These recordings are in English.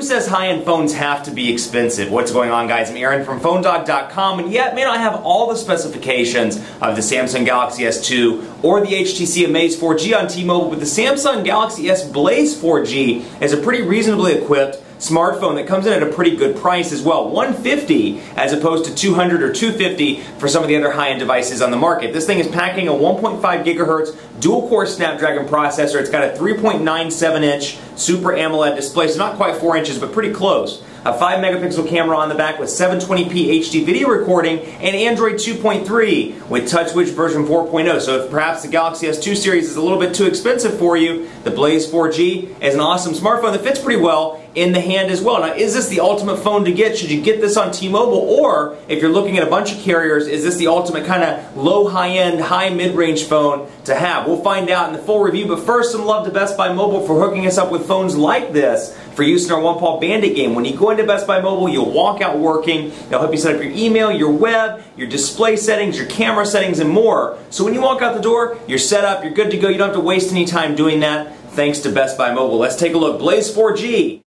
Who says high-end phones have to be expensive? What's going on, guys? I'm Aaron from PhoneDog.com, and yet may not have all the specifications of the Samsung Galaxy S2 or the HTC Amaze 4G on T-Mobile, but the Samsung Galaxy S Blaze 4G is a pretty reasonably equipped smartphone that comes in at a pretty good price as well. $150 as opposed to $200 or $250 for some of the other high-end devices on the market. This thing is packing a 1.5 gigahertz dual-core Snapdragon processor. It's got a 3.97-inch Super AMOLED display, so not quite 4 inches, but pretty close. A 5-megapixel camera on the back with 720p HD video recording, and Android 2.3 with TouchWiz version 4.0. So if perhaps the Galaxy S2 series is a little bit too expensive for you, the Blaze 4G is an awesome smartphone that fits pretty well in the hand as well. Now, is this the ultimate phone to get? Should you get this on T-Mobile? Or, if you're looking at a bunch of carriers, is this the ultimate kind of low high-end, high mid-range phone to have? We'll find out in the full review, but first, some love to Best Buy Mobile for hooking us up with phones like this for use in our One Paw Bandit game. When you go into Best Buy Mobile, you'll walk out working. They'll help you set up your email, your web, your display settings, your camera settings, and more. So when you walk out the door, you're set up, you're good to go. You don't have to waste any time doing that thanks to Best Buy Mobile. Let's take a look. Blaze 4G.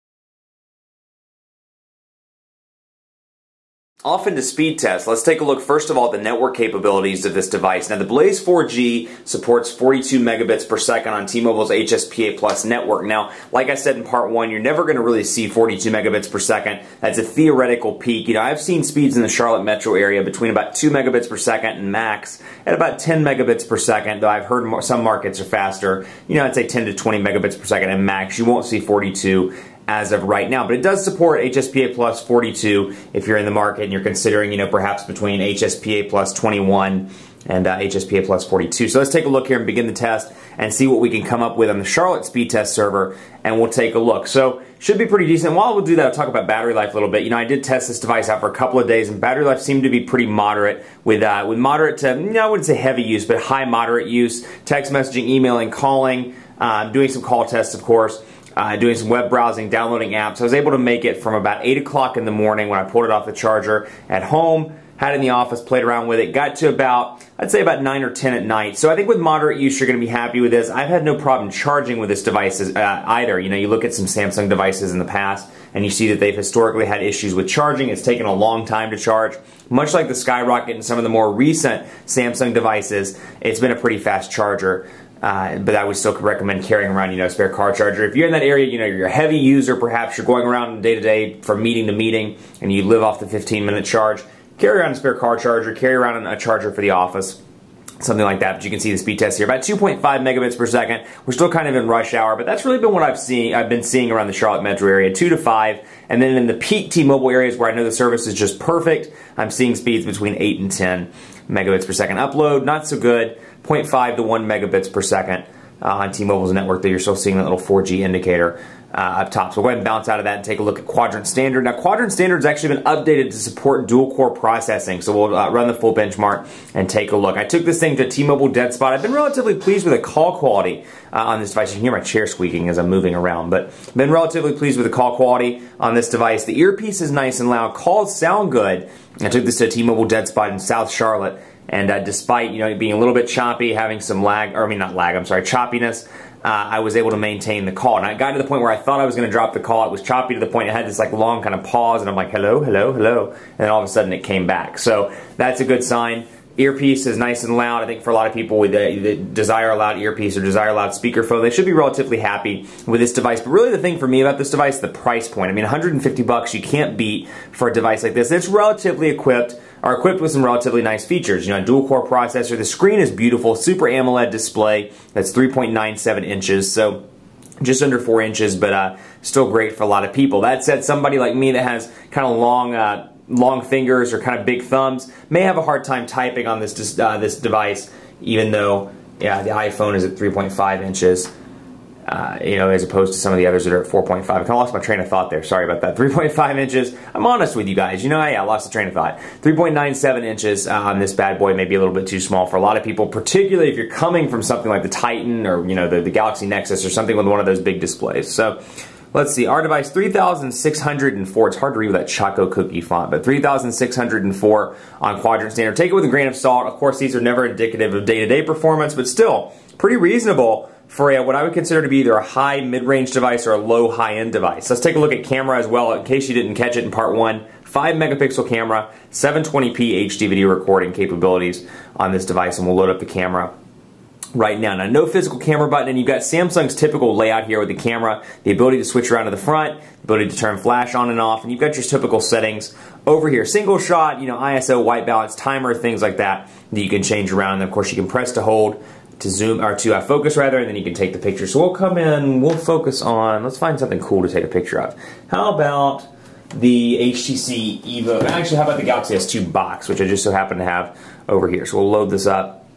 Off into speed test. Let's take a look first of all at the network capabilities of this device. Now the Blaze 4G supports 42 megabits per second on T-Mobile's HSPA Plus network. Now, like I said in part one, you're never going to really see 42 megabits per second. That's a theoretical peak. You know, I've seen speeds in the Charlotte metro area between about 2 megabits per second and max at about 10 megabits per second, though I've heard some markets are faster. You know, I'd say 10 to 20 megabits per second and max. You won't see 42 as of right now, but it does support HSPA Plus 42 if you're in the market and you're considering, you know, perhaps between HSPA Plus 21 and HSPA Plus 42. So let's take a look here and begin the test and see what we can come up with on the Charlotte speed test server, and we'll take a look. So should be pretty decent. While we'll do that, I'll talk about battery life a little bit. You know, I did test this device out for a couple of days, and battery life seemed to be pretty moderate with moderate to, you know, I wouldn't say heavy use, but high moderate use, text messaging, emailing, calling, doing some call tests, of course. Doing some web browsing, downloading apps. I was able to make it from about 8 o'clock in the morning when I pulled it off the charger at home, had it in the office, played around with it, got to about, I'd say about 9 or 10 at night. So I think with moderate use, you're going to be happy with this. I've had no problem charging with this device either. You know, you look at some Samsung devices in the past, and you see that they've historically had issues with charging. It's taken a long time to charge. Much like the Skyrocket and some of the more recent Samsung devices, it's been a pretty fast charger. But I would still recommend carrying around, you know, a spare car charger. If you're in that area, you know, you're a heavy user, perhaps you're going around day to day from meeting to meeting, and you live off the 15-minute charge, carry around a spare car charger, carry around a charger for the office, something like that. But you can see the speed test here, about 2.5 megabits per second. We're still kind of in rush hour, but that's really been what I've been seeing around the Charlotte metro area, 2 to 5. And then in the peak T-Mobile areas where I know the service is just perfect, I'm seeing speeds between 8 and 10 megabits per second. Upload, not so good, 0.5 to 1 megabits per second on T-Mobile's network, though you're still seeing that little 4G indicator up top. So we'll go ahead and bounce out of that and take a look at Quadrant Standard. Now, Quadrant Standard has actually been updated to support dual-core processing, so we'll run the full benchmark and take a look. I took this thing to T-Mobile Dead Spot. I've been relatively pleased with the call quality on this device. You can hear my chair squeaking as I'm moving around, but I've been relatively pleased with the call quality on this device. The earpiece is nice and loud. Calls sound good. I took this to T-Mobile Dead Spot in South Charlotte, and despite, you know, it being a little bit choppy, having some choppiness, I was able to maintain the call. And I got to the point where I thought I was going to drop the call. It was choppy to the point it had this like long kind of pause, and I'm like, hello, hello, hello, and then all of a sudden it came back. So that's a good sign. Earpiece is nice and loud. I think for a lot of people with that desire a loud earpiece or desire a loud speakerphone, they should be relatively happy with this device. But really the thing for me about this device is the price point. I mean, 150 bucks you can't beat for a device like this. It's relatively equipped with some relatively nice features. You know, dual core processor. The screen is beautiful. Super AMOLED display. That's 3.97 inches. So just under 4 inches, but still great for a lot of people. That said, somebody like me that has kind of long fingers or kind of big thumbs may have a hard time typing on this device, even though, yeah, the iPhone is at 3.5 inches. You know, as opposed to some of the others that are at 4.5. I kind of lost my train of thought there. Sorry about that. 3.5 inches. I'm honest with you guys. You know, yeah, I lost the train of thought. 3.97 inches on this bad boy may be a little bit too small for a lot of people, particularly if you're coming from something like the Titan or, you know, the Galaxy Nexus or something with one of those big displays. So let's see. Our device, 3,604. It's hard to read with that Choco Cookie font, but 3,604 on Quadrant Standard. Take it with a grain of salt. Of course, these are never indicative of day-to-day performance, but still pretty reasonable for what I would consider to be either a high mid-range device or a low high-end device. Let's take a look at camera as well, in case you didn't catch it in part 1. 5 megapixel camera, 720p HD video recording capabilities on this device, and we'll load up the camera right now. Now, no physical camera button, and you've got Samsung's typical layout here with the camera, the ability to switch around to the front, the ability to turn flash on and off, and you've got your typical settings over here. Single shot, ISO, white balance, timer, things like that you can change around, and of course you can press to hold to zoom, or to focus rather, and then you can take the picture. So we'll come in, we'll focus on, let's find something cool to take a picture of. How about the HTC Evo, actually how about the Galaxy S2 box, which I just so happen to have over here. So we'll load this up.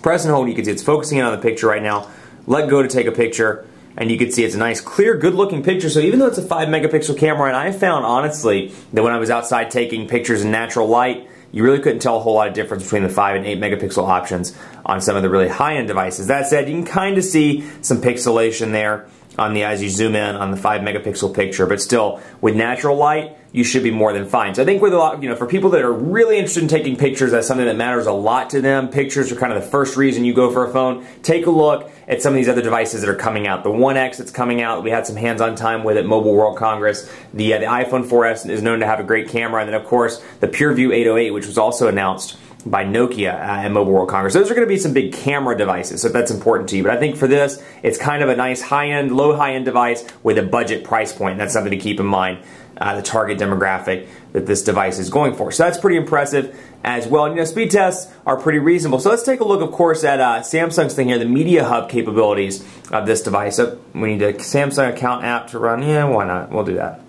Press and hold, you can see it's focusing in on the picture right now. Let go to take a picture, and you can see it's a nice, clear, good-looking picture. So even though it's a 5 megapixel camera, and I found, honestly, that when I was outside taking pictures in natural light, you really couldn't tell a whole lot of difference between the 5 and 8 megapixel options on some of the really high-end devices. That said, you can kind of see some pixelation there on the, as you zoom in on the 5 megapixel picture, but still, with natural light, you should be more than fine. So I think with a lot, for people that are really interested in taking pictures, that's something that matters a lot to them. Pictures are kind of the first reason you go for a phone. Take a look at some of these other devices that are coming out. The 1X that's coming out, we had some hands-on time with at Mobile World Congress. The iPhone 4S is known to have a great camera, and then of course the PureView 808, which was also announced by Nokia at Mobile World Congress. Those are going to be some big camera devices, so that's important to you. But I think for this, it's kind of a nice high-end, low high-end device with a budget price point, and that's something to keep in mind, the target demographic that this device is going for. So that's pretty impressive as well. Speed tests are pretty reasonable. So let's take a look, of course, at Samsung's thing here, the Media Hub capabilities of this device. So we need a Samsung account app to run. Yeah, why not? We'll do that.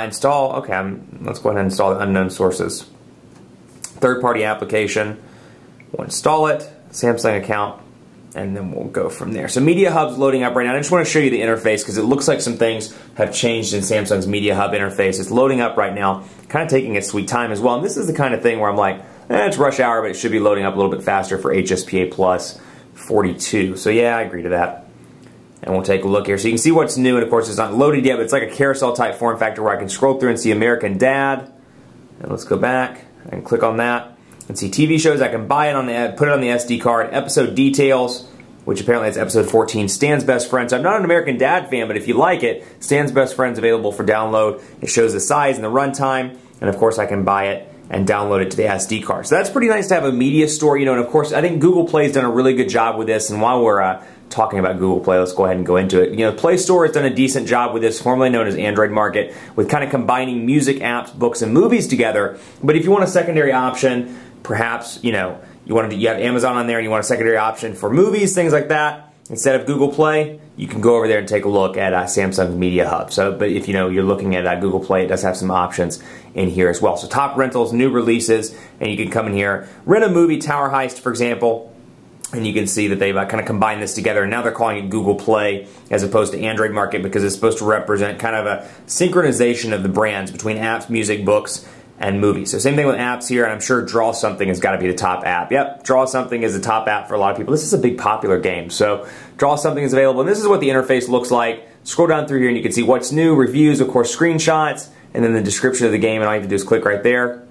Install. Okay, let's go ahead and install the unknown sources. Third-party application, we'll install it, Samsung account, and then we'll go from there. So Media Hub's loading up right now. I just want to show you the interface because it looks like some things have changed in Samsung's Media Hub interface. It's loading up right now, kind of taking its sweet time as well. And this is the kind of thing where I'm like, it's rush hour, but it should be loading up a little bit faster for HSPA Plus 42. So yeah, I agree to that. And we'll take a look here. So you can see what's new, and of course it's not loaded yet, but it's like a carousel type form factor where I can scroll through and see American Dad. And let's go back and click on that and see TV shows. I can buy it on the, put it on the SD card. Episode details, which apparently it's episode 14. Stan's Best Friends. So I'm not an American Dad fan, but if you like it, Stan's Best Friends available for download. It shows the size and the runtime, and of course I can buy it and download it to the SD card. So that's pretty nice to have a media store, and of course I think Google Play's done a really good job with this. And while we're talking about Google Play, let's go ahead and go into it. Play Store has done a decent job with this, formerly known as Android Market, with kind of combining music, apps, books, and movies together. But if you want a secondary option, perhaps, you have Amazon on there and you want a secondary option for movies, things like that, instead of Google Play, you can go over there and take a look at Samsung's Media Hub. But if you're looking at Google Play, it does have some options in here as well. So top rentals, new releases, and you can come in here, rent a movie, Tower Heist, for example, and you can see that they've kind of combined this together, and now they're calling it Google Play as opposed to Android Market because it's supposed to represent kind of a synchronization of the brands between apps, music, books, and movies. So same thing with apps here, and I'm sure Draw Something has got to be the top app. Yep, Draw Something is the top app for a lot of people. This is a big popular game, so Draw Something is available, and this is what the interface looks like. Scroll down through here and you can see what's new, reviews, of course, screenshots, and then the description of the game, and all you have to do is click right there,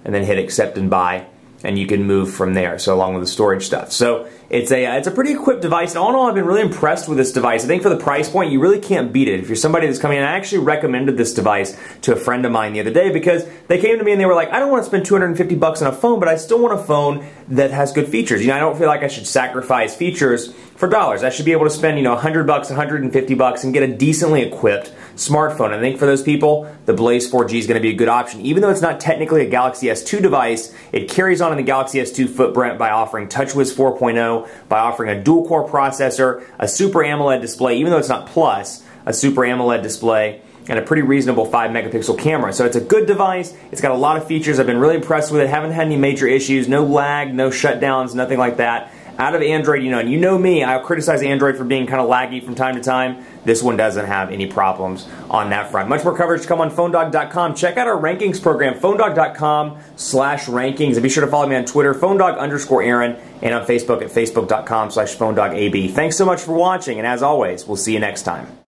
and then hit accept and buy, and you can move from there, so along with the storage stuff. So it's a pretty equipped device, and all in all, I've been really impressed with this device. I think for the price point, you really can't beat it. If you're somebody that's coming in, I actually recommended this device to a friend of mine the other day because they came to me and they were like, I don't want to spend $250 on a phone, but I still want a phone that has good features. I don't feel like I should sacrifice features for dollars. I should be able to spend, $100, $150 and get a decently equipped smartphone. I think for those people, the Blaze 4G is going to be a good option. Even though it's not technically a Galaxy S2 device, it carries on in the Galaxy S2 footprint by offering TouchWiz 4.0, by offering a dual-core processor, a Super AMOLED display, even though it's not Plus, a Super AMOLED display, and a pretty reasonable 5 megapixel camera. So it's a good device. It's got a lot of features. I've been really impressed with it. Haven't had any major issues, no lag, no shutdowns, nothing like that. Out of Android, and you know me, I'll criticize Android for being kind of laggy from time to time. This one doesn't have any problems on that front. Much more coverage to come on PhoneDog.com. Check out our rankings program, PhoneDog.com/rankings. And be sure to follow me on Twitter, PhoneDog_Aaron, and on Facebook at Facebook.com/PhoneDogAB. Thanks so much for watching, and as always, we'll see you next time.